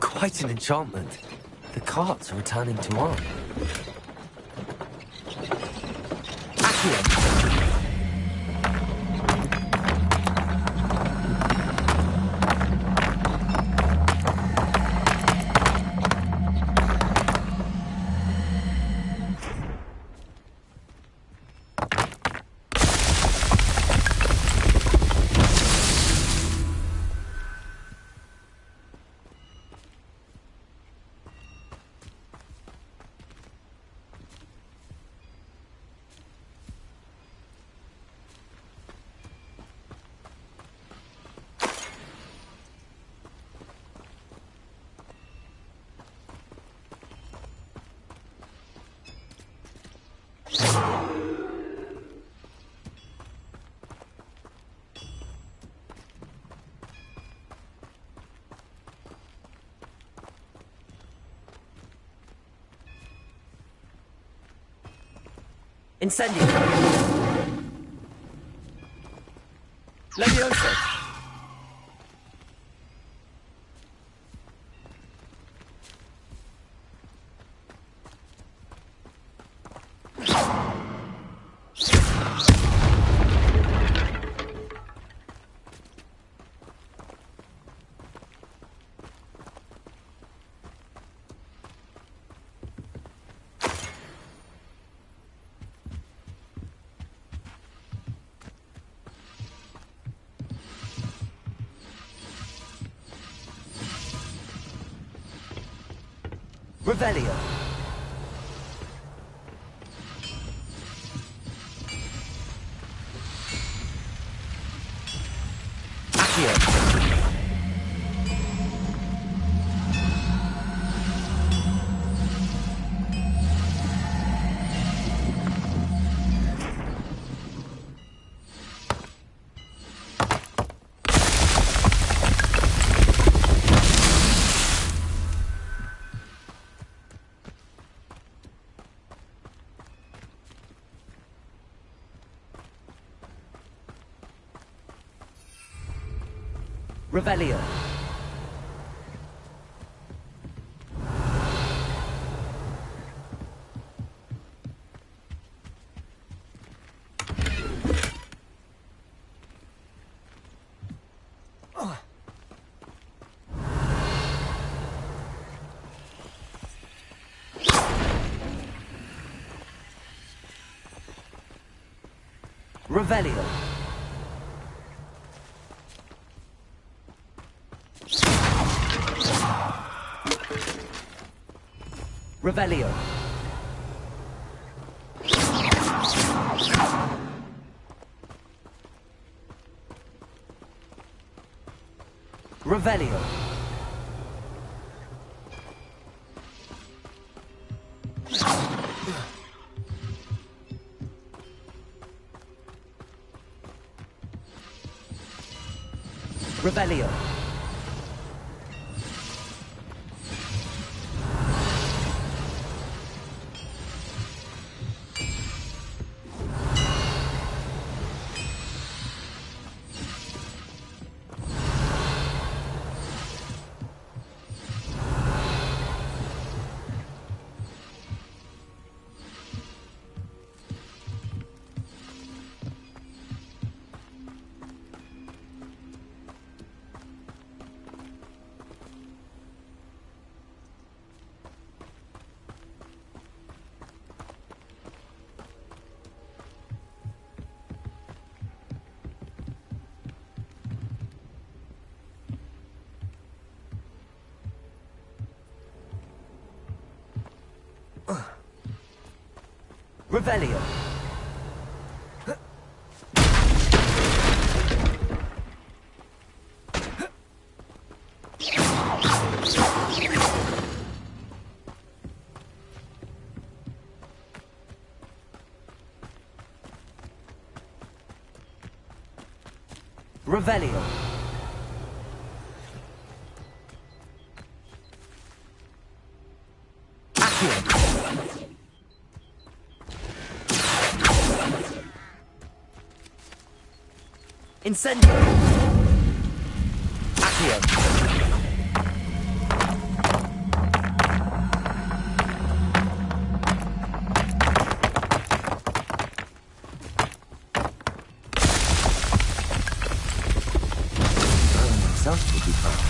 Quite an enchantment. The carts are returning to Arn. Incendio. Levioso. Revelio. Revelio. Revelio. Revelio. Revelio. Revelio. Revelio. Revelio. Accio. Incendio. Accio. Myself would be fine.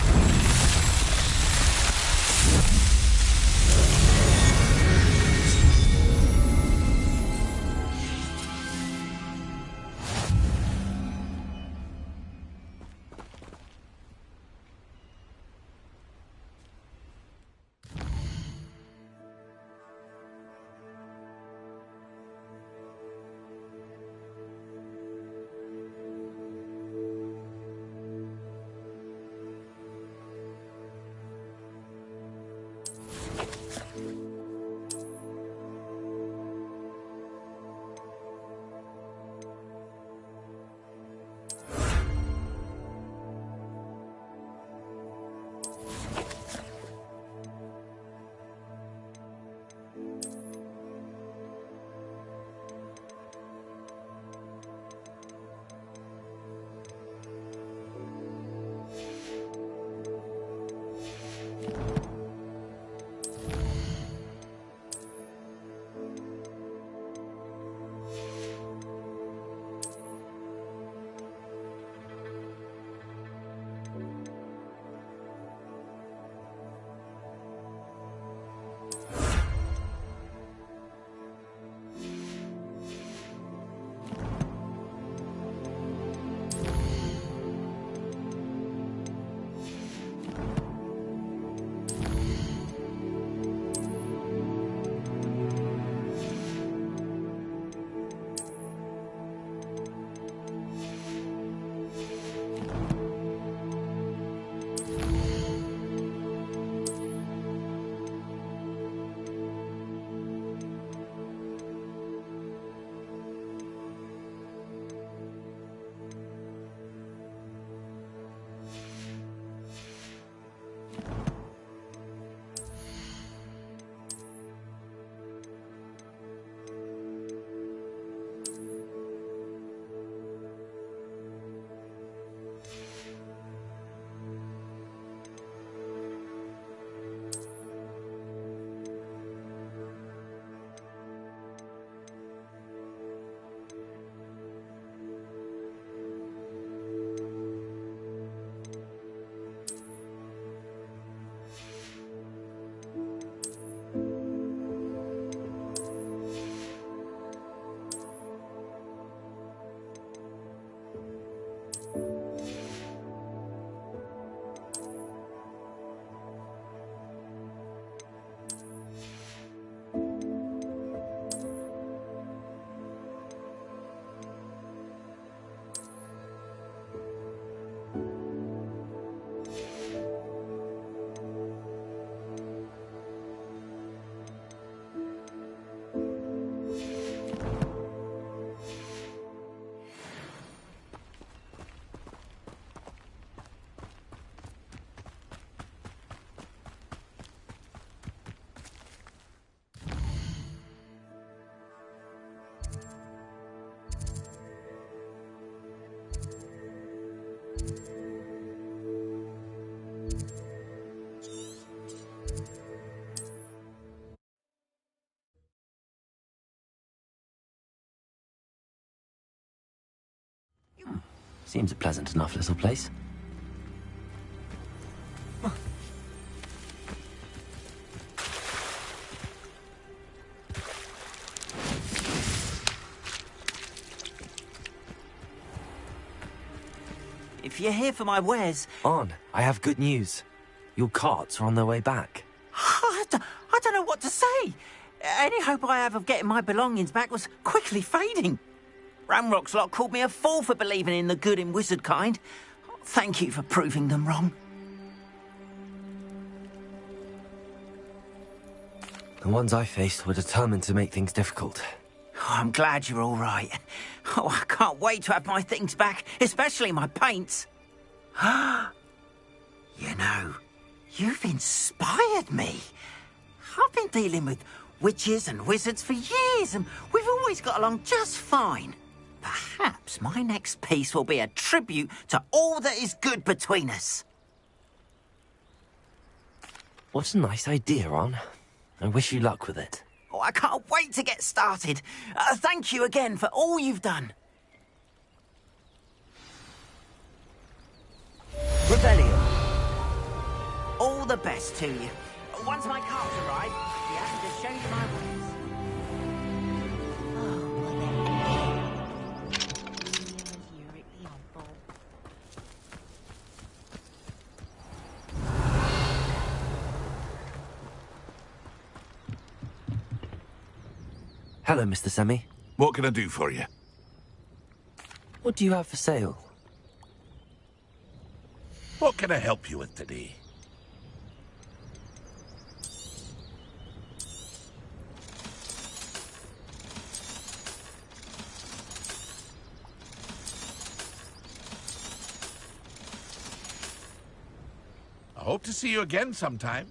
Seems a pleasant enough little place. If you're here for my wares... On, I have good news. Your carts are on their way back. I don't know what to say. Any hope I have of getting my belongings back was quickly fading. Ramrock's lot called me a fool for believing in the good in wizard kind. Thank you for proving them wrong. The ones I faced were determined to make things difficult. Oh, I'm glad you're all right. Oh, I can't wait to have my things back, especially my paints. You know, you've inspired me. I've been dealing with witches and wizards for years, and we've always got along just fine. Perhaps my next piece will be a tribute to all that is good between us. What a nice idea, Ron. I wish you luck with it. Oh, I can't wait to get started. Thank you again for all you've done. Rebellion. All the best to you. Once my carts arrive, you have to show you my ways. Hello, Mr. Semi. What can I do for you? What do you have for sale? What can I help you with today? I hope to see you again sometime.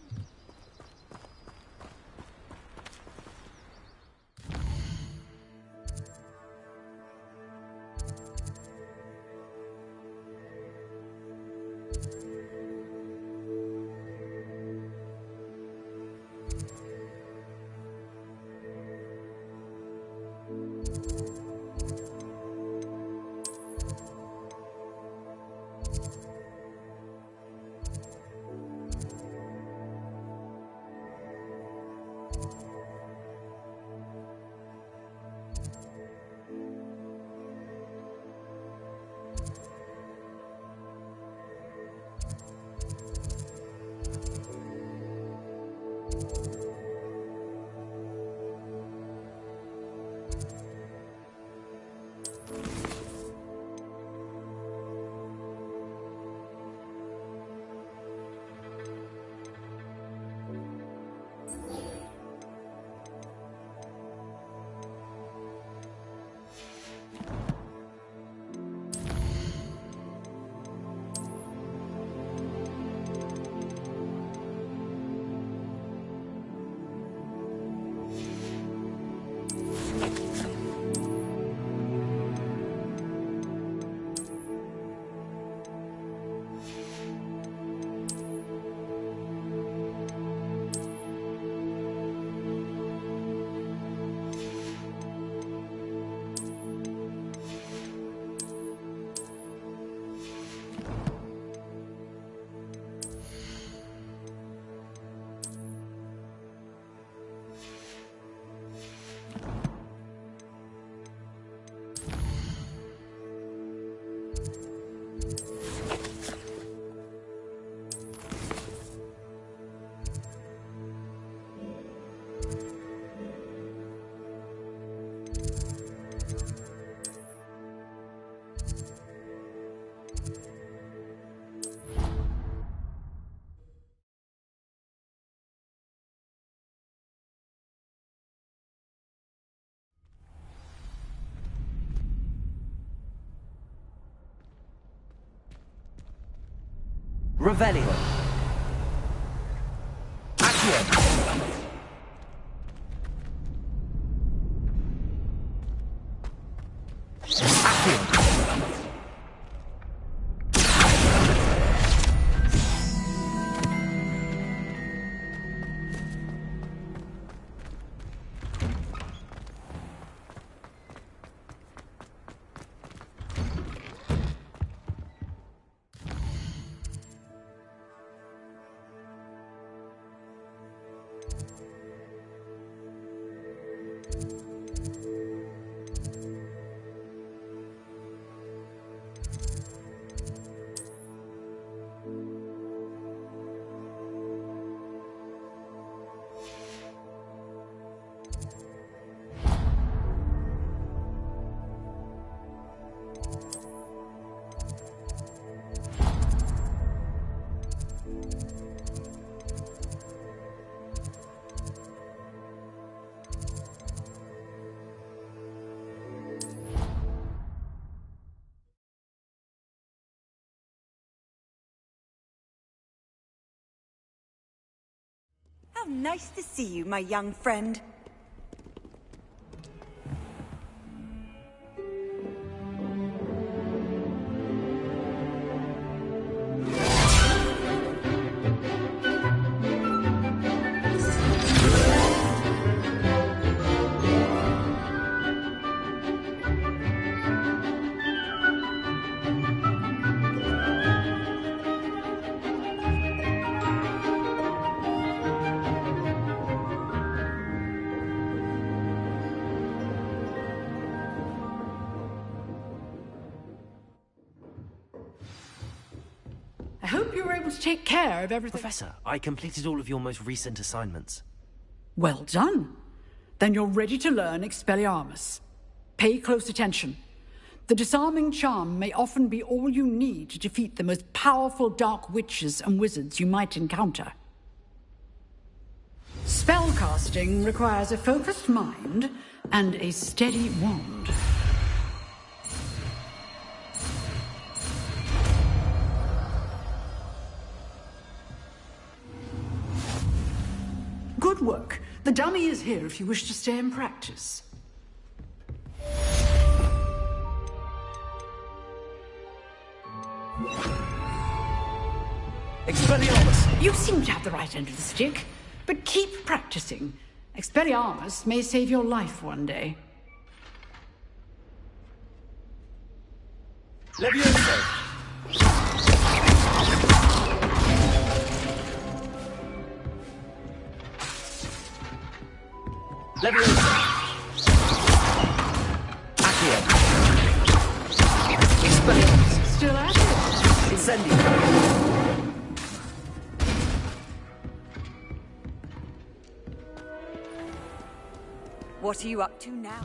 Revelio. Accio. How nice to see you, my young friend. I hope you were able to take care of everything. Professor, I completed all of your most recent assignments. Well done. Then you're ready to learn Expelliarmus. Pay close attention. The disarming charm may often be all you need to defeat the most powerful dark witches and wizards you might encounter. Spellcasting requires a focused mind and a steady wand. Good work. The dummy is here if you wish to stay and practice. Expelliarmus! You seem to have the right end of the stick, but keep practicing. Expelliarmus may save your life one day. Levioso! Levioso! Accio! Expelliarmus! Still at it? Incendio! What are you up to now?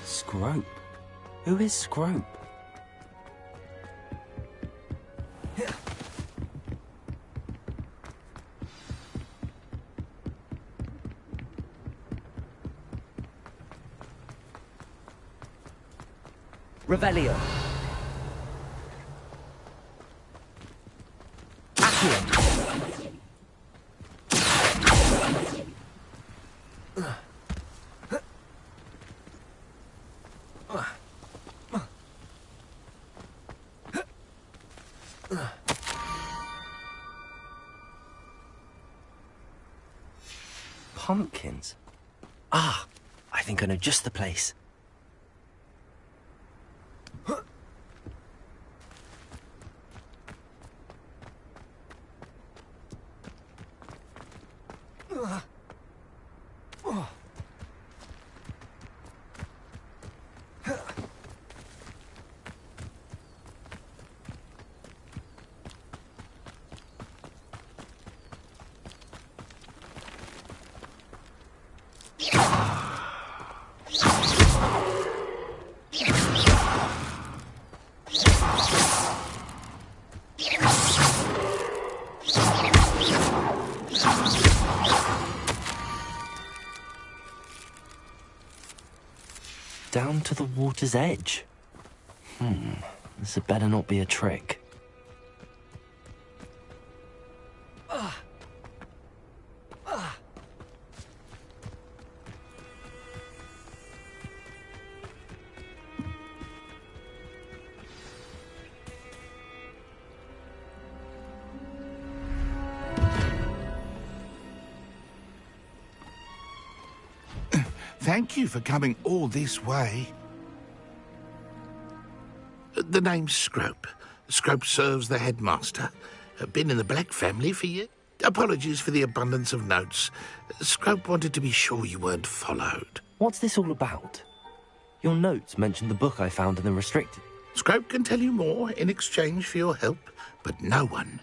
Scrope? Who is Scrope? Revelio. Accio. Pumpkins? Ah, I think I know just the place. Down to the water's edge. This had better not be a trick. Thank you for coming all this way. The name's Scrope. Scrope serves the headmaster. Been in the Black family for years. Apologies for the abundance of notes. Scrope wanted to be sure you weren't followed. What's this all about? Your notes mentioned the book I found in the restricted. Scrope can tell you more in exchange for your help, but no one.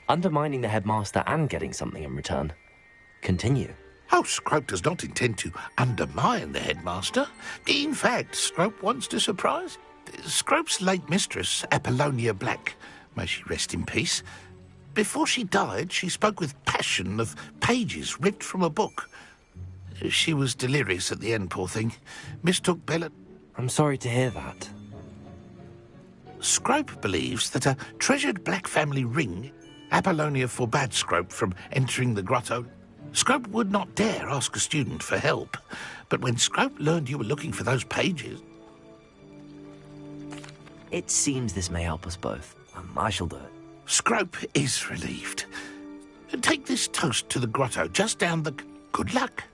Undermining the headmaster and getting something in return. Continue. Oh, Scrope does not intend to undermine the headmaster. In fact, Scrope wants to surprise. Scrope's late mistress, Apollonia Black, may she rest in peace. Before she died, she spoke with passion of pages ripped from a book. She was delirious at the end, poor thing. Mistook Bella... I'm sorry to hear that. Scrope believes that a treasured Black family ring... Apollonia forbade Scrope from entering the grotto. Scrope would not dare ask a student for help, but when Scrope learned you were looking for those pages... It seems this may help us both. I shall do it. Scrope is relieved. Take this toast to the grotto just down the... Good luck.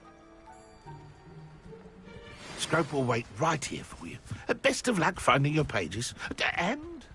Scrope will wait right here for you. Best of luck finding your pages. And